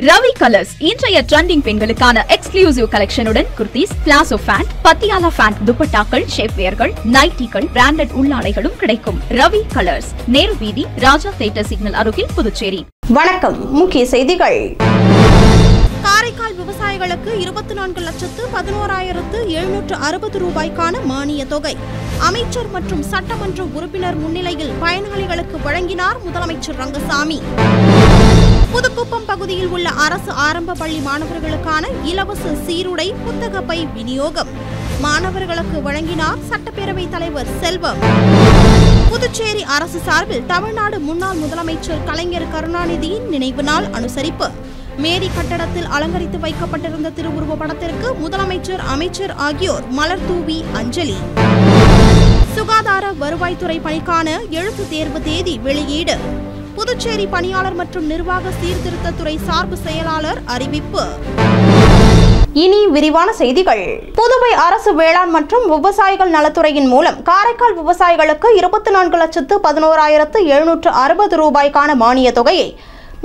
Ravi colours இன்றைய trending பெண்களுக்கான exclusive கலெக்ஷனுடன் kurtis, palazzo pant, Patiala pant, துப்பட்டாக்கள், ஷேப்வேர்கள், நைட்டிகள், பிராண்டட் உள்ளாடைகளும் கிடைக்கும். ரவி கலர்ஸ், நேரு வீதி, ராஜா தியேட்டர் சிக்னல் அருகில், புதுச்சேரி. வணக்கம். முக்கிய செய்திகள். காரைக்கால் விவசாயிகளுக்கு 24,11,760 ரூபாய்க்கான மானிய தொகை அமைச்சர் மற்றும் சட்டமன்ற உறுப்பினர் முன்னிலையில் பயனாளிகளுக்கு வழங்கினார் முதலமைச்சர் ரங்கசாமி. புதுக்குப்பம் பகுதியில் உள்ள அரசு ஆரம்ப பள்ளி மாணவர்களுக்கான இலவச சீருடை, புத்தக பை விநியோகம் மாணவர்களுக்கு வழங்கினார் சட்டப்பேரவைத் தலைவர் செல்வம். புதுச்சேரி அரசு சார்பில் தமிழ்நாடு முன்னாள் முதலமைச்சர் கலைஞர் கருணாநிதியின் நினைவு நாள் அனுசரிப்பு. மேரி கட்டடத்தில் அலங்கரித்து வைக்கப்பட்டிருந்த திருவுருவ படத்திற்கு முதலமைச்சர், அமைச்சர் ஆகியோர் மலர் தூவி அஞ்சலி. சுகாதார வருவாய்த்துறை பணிக்கான எழுத்து தேர்வு தேதி வெளியீடு. புதுச்சேரி பணியாளர் மற்றும் நிர்வாக சீர்திருத்தத்துறை சார்பு செயலாளர் அறிவிப்பு. இனி விரிவான செய்திகள். புதுவை அரசு வேளாண் மற்றும் விவசாயிகள் நலத்துறையின் மூலம் காரைக்கால் விவசாயிகளுக்கு 24,11,760 ரூபாய்க்கான மானிய தொகையை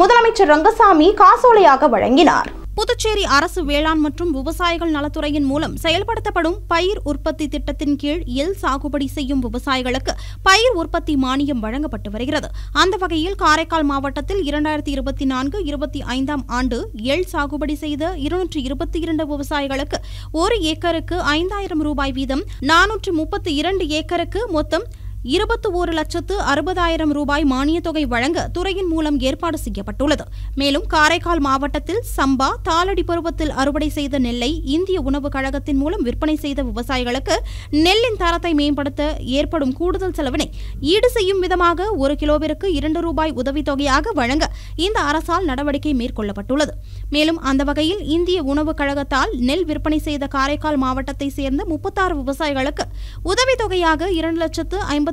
முதலமைச்சர் ரங்கசாமி காசோலையாக வழங்கினார். புதுச்சேரி அரசு வேளாண் மற்றும் விவசாயிகள் நலத்துறையின் மூலம் செயல்படுத்தப்படும் பயிர் உற்பத்தி திட்டத்தின் கீழ் எள் சாகுபடி செய்யும் விவசாயிகளுக்கு பயிர் உற்பத்தி மானியம் வழங்கப்பட்டு வருகிறது. அந்த வகையில் காரைக்கால் மாவட்டத்தில் 2024-25 ஆண்டு எள் சாகுபடி செய்த 222 விவசாயிகளுக்கு 1 ஏக்கருக்கு 5,000 ரூபாய் வீதம், 432 ஏக்கருக்கு மொத்தம் 21,60,000 ரூபாய் மானிய தொகை வழங்க துறையின் மூலம் ஏற்பாடு செய்யப்பட்டுள்ளது. மேலும் காரைக்கால் மாவட்டத்தில் சம்பா, தாளடி பருவத்தில் அறுவடை செய்த நெல்லை இந்திய உணவு கழகத்தின் மூலம் விற்பனை செய்த விவசாயிகளுக்கு நெல்லின் தரத்தை மேம்படுத்த ஏற்படும் கூடுதல் செலவினை ஈடு செய்யும் விதமாக 1 கிலோவிற்கு 2 ரூபாய் உதவித்தொகையாக வழங்க இந்த அரசால் நடவடிக்கை மேற்கொள்ளப்பட்டுள்ளது. மேலும் அந்த வகையில் இந்திய உணவு கழகத்தால் நெல் விற்பனை செய்த காரைக்கால் மாவட்டத்தை சேர்ந்த 36 விவசாயிகளுக்கு உதவித்தொகையாக 2,51,760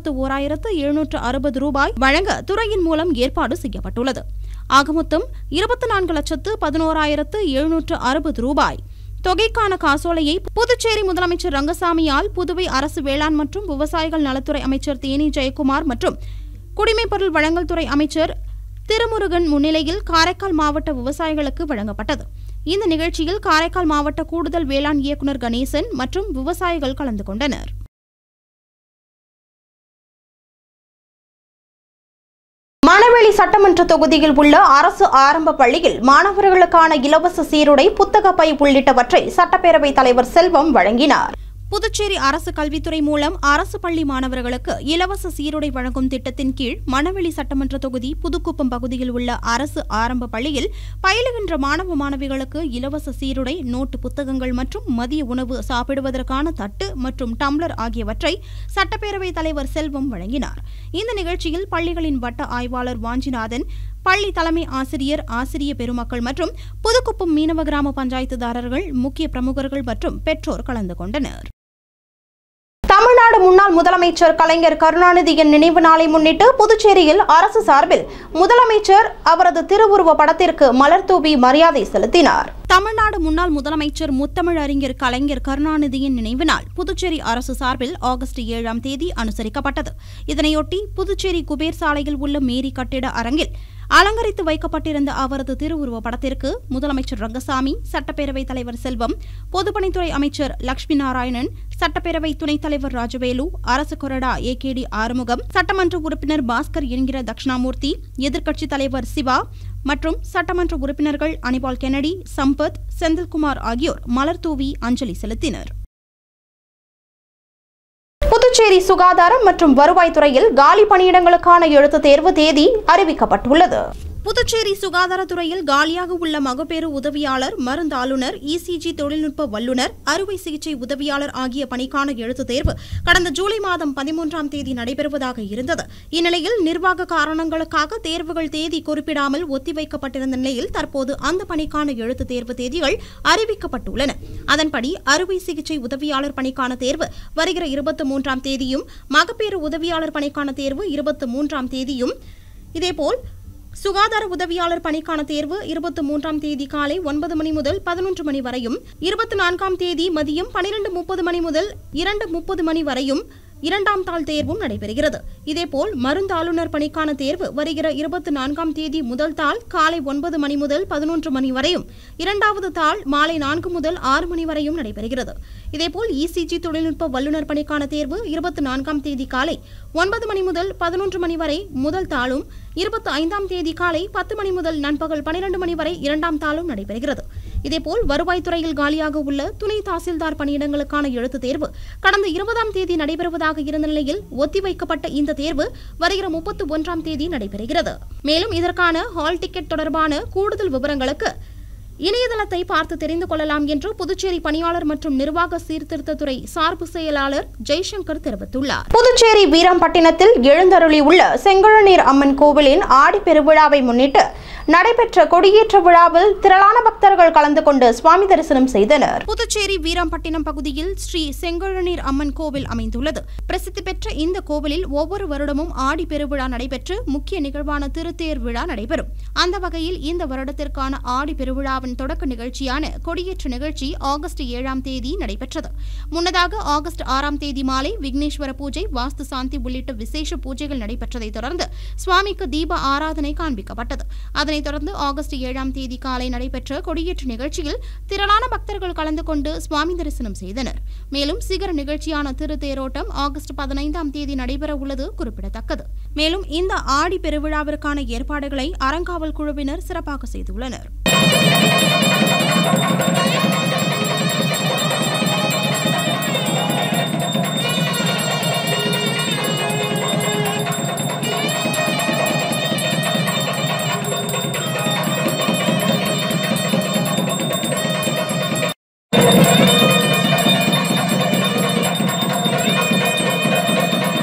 ரூபாய் வழங்க துறையின் மூலம் ஏற்பாடு செய்யப்பட்டுள்ளது. ஆக மொத்தம் 24,11,760 ரூபாய் தொகைக்கான காசோலையை புதுச்சேரி முதலமைச்சர் ரங்கசாமியால் புதுவை அரசு வேளாண் மற்றும் விவசாயிகள் நலத்துறை அமைச்சர் தேனி ஜெயக்குமார் மற்றும் குடிமைப்பொருள் வழங்கல் துறை அமைச்சர் திருமுருகன் முன்னிலையில் காரைக்கால் மாவட்ட விவசாயிகளுக்கு வழங்கப்பட்டது. இந்த நிகழ்ச்சியில் காரைக்கால் மாவட்ட கூடுதல் வேளாண் இயக்குநர் கணேசன் மற்றும் விவசாயிகள் கலந்து கொண்டனர். மணவெளி சட்டமன்ற தொகுதியில் உள்ள அரசு ஆரம்ப பள்ளியில் மாணவர்களுக்கான இலவச சீருடை, புத்தக பை உள்ளிட்டவற்றை சட்டப்பேரவைத் தலைவர் செல்வம் வழங்கினார். புதுச்சேரி அரசு கல்வித்துறை மூலம் அரசு பள்ளி மாணவர்களுக்கு இலவச சீருடை வழங்கும் திட்டத்தின் கீழ் மணவெளி சட்டமன்ற தொகுதி புதுக்குப்பம் பகுதியில் உள்ள அரசு ஆரம்ப பள்ளியில் பயிலுகின்ற மாணவ மாணவிகளுக்கு இலவச சீருடை, நோட்டு புத்தகங்கள் மற்றும் மதிய உணவு சாப்பிடுவதற்கான தட்டு மற்றும் டம்ளர் ஆகியவற்றை சட்டப்பேரவைத் தலைவர் செல்வம் வழங்கினார். இந்த நிகழ்ச்சியில் பள்ளிகளின் வட்ட ஆய்வாளர் வாஞ்சிநாதன், பள்ளி தலைமை ஆசிரியர், ஆசிரிய பெருமக்கள் மற்றும் புதுக்குப்பம் மீனவ கிராம பஞ்சாயத்துதாரர்கள், முக்கிய பிரமுகர்கள் மற்றும் பெற்றோர் கலந்து கொண்டனர். தமிழ்நாடு முன்னாள் முதலமைச்சர் கலைஞர் கருணாநிதியின் நினைவு நாளை முன்னிட்டு புதுச்சேரியில் அரசு சார்பில் முதலமைச்சர் அவரது திருவுருவ படத்திற்கு மலர் தூவி மரியாதை செலுத்தினார். தமிழ்நாடு முன்னாள் முதலமைச்சர் முத்தமிழ் அறிஞர் கலைஞர் கருணாநிதியின் நினைவு நாள் புதுச்சேரி அரசு சார்பில் ஆகஸ்ட் 7ஆம் தேதி அனுசரிக்கப்பட்டது. இதனையொட்டி புதுச்சேரி குபேர் சாலையில் உள்ள மேரி கட்டிட அரங்கில் அலங்கரித்து வைக்கப்பட்டிருந்த அவரது திருவுருவ படத்திற்கு முதலமைச்சர் ரங்கசாமி, சட்டப்பேரவைத் தலைவர் செல்வம், பொதுப்பணித்துறை அமைச்சர் லட்சுமி நாராயணன், சட்டப்பேரவை துணைத் தலைவர் ராஜவேலு, அரசு கொறடா AKD ஆறுமுகம், சட்டமன்ற உறுப்பினர் பாஸ்கர் என்கிற தட்சிணாமூர்த்தி, எதிர்க்கட்சித் தலைவர் சிவா மற்றும் சட்டமன்ற உறுப்பினர்கள் அனிபால் கென்னடி, சம்பத், செந்தில்குமார் ஆகியோர் மலர் தூவி அஞ்சலி செலுத்தினர். புதுச்சேரி சுகாதாரம் மற்றும் வருவாய்த்துறையில் காலி பணியிடங்களுக்கான எழுத்து தேர்வு தேதி அறிவிக்கப்பட்டுள்ளது. புதுச்சேரி சுகாதாரத்துறையில் காலியாக உள்ள மகப்பேறு உதவியாளர், மருந்தாளுநர், ECG தொழில்நுட்ப வல்லுநர், அறுவை சிகிச்சை உதவியாளர் ஆகிய பணிக்கான எழுத்துத் தேர்வு கடந்த ஜூலை மாதம் 13ஆம் தேதி நடைபெறுவதாக இருந்தது. இந்நிலையில் நிர்வாக காரணங்களுக்காக தேர்வுகள் தேதி குறிப்பிடாமல் ஒத்திவைக்கப்பட்டிருந்த நிலையில் தற்போது அந்த பணிக்கான எழுத்துத் தேர்வு தேதிகள் அறிவிக்கப்பட்டுள்ளன. அதன்படி அறுவை சிகிச்சை உதவியாளர் பணிக்கான தேர்வு வருகிற 23ஆம் தேதியும், மகப்பேறு உதவியாளர் பணிக்கான தேர்வு 23ஆம் தேதியும், இதேபோல் சுகாதார உதவியாளர் பணிக்கான தேர்வு 23ஆம் தேதி காலை 9 மணி முதல் 11 மணி வரையும், 24ஆம் தேதி மதியம் 12:30 மணி முதல் 2:30 மணி வரையும், இரண்டாம் தாள் தேர்வும் நடைபெறுகிறது. இதேபோல் மருந்தாளுநர் பணிக்கான தேர்வு வருகிற 24ஆம் தேதி முதல் தாள் காலை 9 மணி முதல் 11 மணி வரையும், இரண்டாவது தாள் மாலை 4 முதல் 6 மணி வரையும் நடைபெறுகிறது. இதேபோல் ECG தொழில்நுட்ப வல்லுநர் பணிக்கான தேர்வு 24ஆம் தேதி காலை 9 மணி முதல் 11 மணி வரை முதல் தாளும், 25ஆம் தேதி காலை 10 மணி முதல் நண்பகல் 12 மணி வரை இரண்டாம் தாளும் நடைபெறுகிறது. இதேபோல் வருவாய்த்துறையில் காலியாக உள்ள துணை தாசில்தார் பணியிடங்களுக்கான எழுத்துத் தேர்வு கடந்த 20ஆம் தேதி நடைபெறுவதாக இருந்த நிலையில் ஒத்திவைக்கப்பட்ட இந்த தேர்வு வருகிற 31ஆம் தேதி நடைபெறுகிறது. மேலும் இதற்கான ஹால் டிக்கெட் தொடர்பான கூடுதல் விவரங்களுக்கு இணையதளத்தை பார்த்து தெரிந்து கொள்ளலாம் என்று புதுச்சேரி பணியாளர் மற்றும் நிர்வாக சீர்திருத்தத்துறை சார்பு செயலாளர் ஜெய்சங்கர் தெரிவித்துள்ளார். புதுச்சேரி வீராம்பட்டினத்தில் எழுந்தருளியுள்ள செங்கழுநீர் அம்மன் கோவிலின் ஆடி பெருவிழாவை முன்னிட்டு நடைபெற்ற கொடியேற்ற விழாவில் திரளான பக்தர்கள் கலந்து கொண்டு சுவாமி தரிசனம் செய்தனர். புதுச்சேரி வீராம்பட்டினம் பகுதியில் ஸ்ரீ செங்கழுநீர் அம்மன் கோவில் அமைந்துள்ளது. பிரசித்தி பெற்ற இந்த கோவிலில் ஒவ்வொரு வருடமும் ஆடி பெருவிழா நடைபெற்று முக்கிய நிகழ்வான திருத்தேர் விழா நடைபெறும். அந்த வகையில் இந்த வருடத்திற்கான ஆடி பெருவிழாவின் தொடக்க நிகழ்ச்சியான கொடியேற்ற நிகழ்ச்சி ஆகஸ்ட் 7ஆம் தேதி நடைபெற்றது. முன்னதாக ஆகஸ்ட் 6ஆம் தேதி மாலை விக்னேஸ்வர பூஜை, வாஸ்து சாந்தி உள்ளிட்ட விசேஷ பூஜைகள் நடைபெற்றதை தொடர்ந்து சுவாமிக்கு தீப ஆராதனை காண்பிக்கப்பட்டது. அதனைத் தொடர்ந்து ஆகஸ்ட் 7ஆம் தேதி காலை நடைபெற்ற கொடியேற்ற நிகழ்ச்சியில் திரளான பக்தர்கள் கலந்து கொண்டு சுவாமி தரிசனம் செய்தனர். மேலும் சிகர நிகழ்ச்சியான திருத்தேரோட்டம் ஆகஸ்ட் 15ஆம் தேதி நடைபெற உள்ளது குறிப்பிடத்தக்கது. மேலும் இந்த ஆடி பெருவிழாவிற்கான ஏற்பாடுகளை அறங்காவல் குழுவினர் சிறப்பாக செய்துள்ளனர்.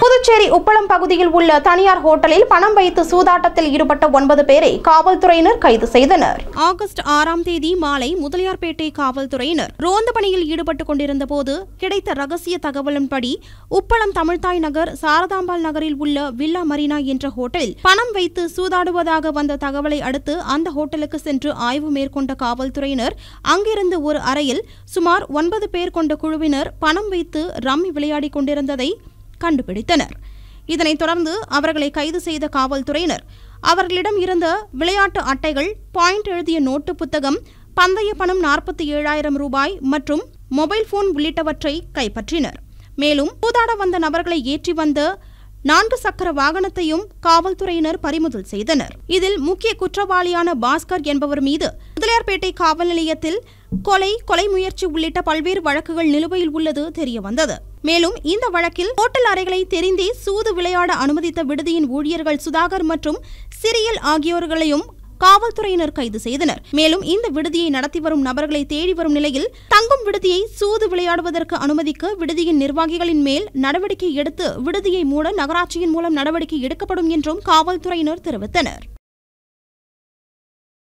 புதுச்சேரி உப்பளம் பகுதியில் உள்ள தனியார் ஹோட்டலில் பணம் வைத்து சூதாட்டத்தில் ஈடுபட்ட 9 பேரை காவல்துறையினர் கைது செய்தனர். ஆகஸ்ட் 6ஆம் தேதி மாலை முதலியார்பேட்டை காவல்துறையினர் ரோந்து பணியில் ஈடுபட்டுக் கொண்டிருந்த போது கிடைத்த ரகசிய தகவலின்படி உப்பளம் தமிழ்தாய் நகர் சாரதாம்பாள் நகரில் உள்ள வில்லா மரீனா என்ற ஹோட்டலில் பணம் வைத்து சூதாடுவதாக வந்த தகவலை அடுத்து அந்த ஹோட்டலுக்கு சென்று ஆய்வு மேற்கொண்ட காவல்துறையினர் அங்கிருந்து ஒரு அறையில் சுமார் 9 பேர் கொண்ட குழுவினர் பணம் வைத்து ரம்மி விளையாடிக் கொண்டிருந்ததை கண்டுபிடித்தனர். இதனைத் தொடர்ந்து அவர்களை கைது செய்த காவல்துறையினர் அவர்களிடம் இருந்த விளையாட்டு அட்டைகள், பாயிண்ட் எழுதிய நோட்டு புத்தகம், பந்தய பணம் 47,000 ரூபாய் மற்றும் மொபைல் போன் உள்ளிட்டவற்றை கைப்பற்றினர். மேலும் சூதாட வந்த நபர்களை ஏற்றி வந்த 4 சக்கர வாகனத்தையும் காவல்துறையினர் பறிமுதல் செய்தனர். இதில் முக்கிய குற்றவாளியான பாஸ்கர் என்பவர் மீது முதலியார்பேட்டை காவல் நிலையத்தில் கொலை முயற்சி உள்ளிட்ட பல்வேறு வழக்குகள் நிலுவையில் உள்ளது தெரியவந்தது. மேலும் இந்த வழக்கில் ஹோட்டல் அறைகளை தெரிந்தே சூது விளையாட அனுமதித்த விடுதியின் ஊழியர்கள் சுதாகர் மற்றும் சிறியல் ஆகியோர்களையும் காவல்துறையினர் கைது செய்தனர். மேலும் இந்த விடுதியை நடத்தி வரும் நபர்களை தேடி வரும் நிலையில் தங்கும் விடுதியை சூது விளையாடுவதற்கு அனுமதிக்க விடுதியின் நிர்வாகிகளின் மேல் நடவடிக்கை எடுத்து விடுதியை மூட நகராட்சியின் மூலம் நடவடிக்கை எடுக்கப்படும் என்றும் காவல்துறையினர் தெரிவித்தனர்.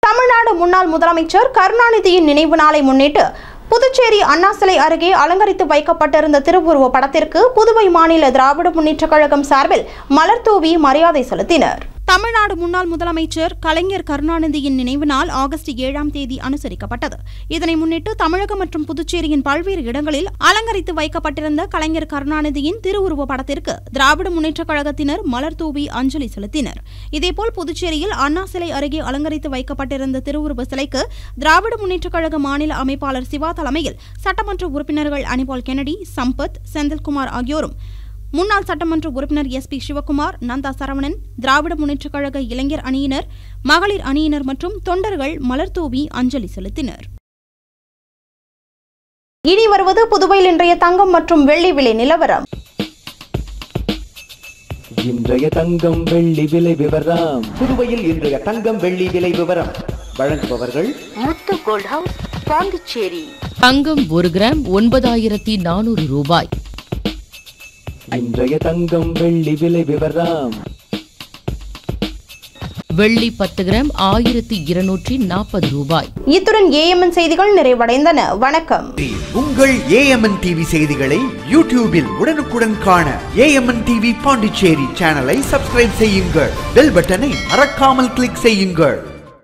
தமிழ்நாடு முன்னாள் முதலமைச்சர் கருணாநிதியின் நினைவு நாளை முன்னிட்டு புதுச்சேரி அண்ணா சிலை அருகே அலங்கரித்து வைக்கப்பட்டிருந்த திருவுருவ படத்திற்கு புதுவை மாநில திராவிட முன்னேற்றக் கழகம் சார்பில் மலர் தூவி மரியாதை செலுத்தினர். தமிழ்நாடு முன்னாள் முதலமைச்சர் கலைஞர் கருணாநிதியின் நினைவு நாள் ஆகஸ்ட் 7ஆம் தேதி அனுசரிக்கப்பட்டது. இதனை முன்னிட்டு தமிழகம் மற்றும் புதுச்சேரியின் பல்வேறு இடங்களில் அலங்கரித்து வைக்கப்பட்டிருந்த கலைஞர் கருணாநிதியின் திருவுருவ படத்திற்கு திராவிட முன்னேற்றக் கழகத்தினர் மலர் தூவி அஞ்சலி செலுத்தினர். இதேபோல் புதுச்சேரியில் அண்ணா சிலை அருகே அலங்கரித்து வைக்கப்பட்டிருந்த திருவுருவ சிலைக்கு திராவிட முன்னேற்றக் கழக மாநில அமைப்பாளர் சிவா தலைமையில் சட்டமன்ற உறுப்பினர்கள் அனிபால் கென்னடி, சம்பத், செந்தில்குமார் ஆகியோரும், முன்னாள் சட்டமன்ற உறுப்பினர் SP சிவகுமார், நந்தா சரவணன், திராவிட முன்னேற்றக் கழக இளைஞர் அணியினர், மகளிர் அணியினர் மற்றும் தொண்டர்கள் மலர் தூவி அஞ்சலி செலுத்தினர். இனி வருவது புதுவையில் இன்றைய தங்கம் மற்றும் வெள்ளி விலை நிலவரம். இன்றைய தங்கம் வெள்ளி விலை விவரம். புதுவையில் இன்றைய தங்கம் வெள்ளி விலை விவரம் வழங்குபவர்கள் முத்து கோல்ட் ஹவுஸ், பாண்டிச்சேரி. தங்கம் 1 கிராம் 9,400 ரூபாய். இன்றைய தங்கம் வெள்ளி விலை விவரம். வெள்ளி 10 கிராம் 1,240 ரூபாய். இத்துடன் AMN செய்திகள் நிறைவடைந்தன. வணக்கம். உங்கள் AMN TV செய்திகளை யூடியூபில் உடனுக்குடன் காண AMN TV பாண்டிச்சேரி சேனலை சப்ஸ்கிரைப் செய்யுங்கள். பெல் பட்டனை மறக்காமல் கிளிக் செய்யுங்கள்.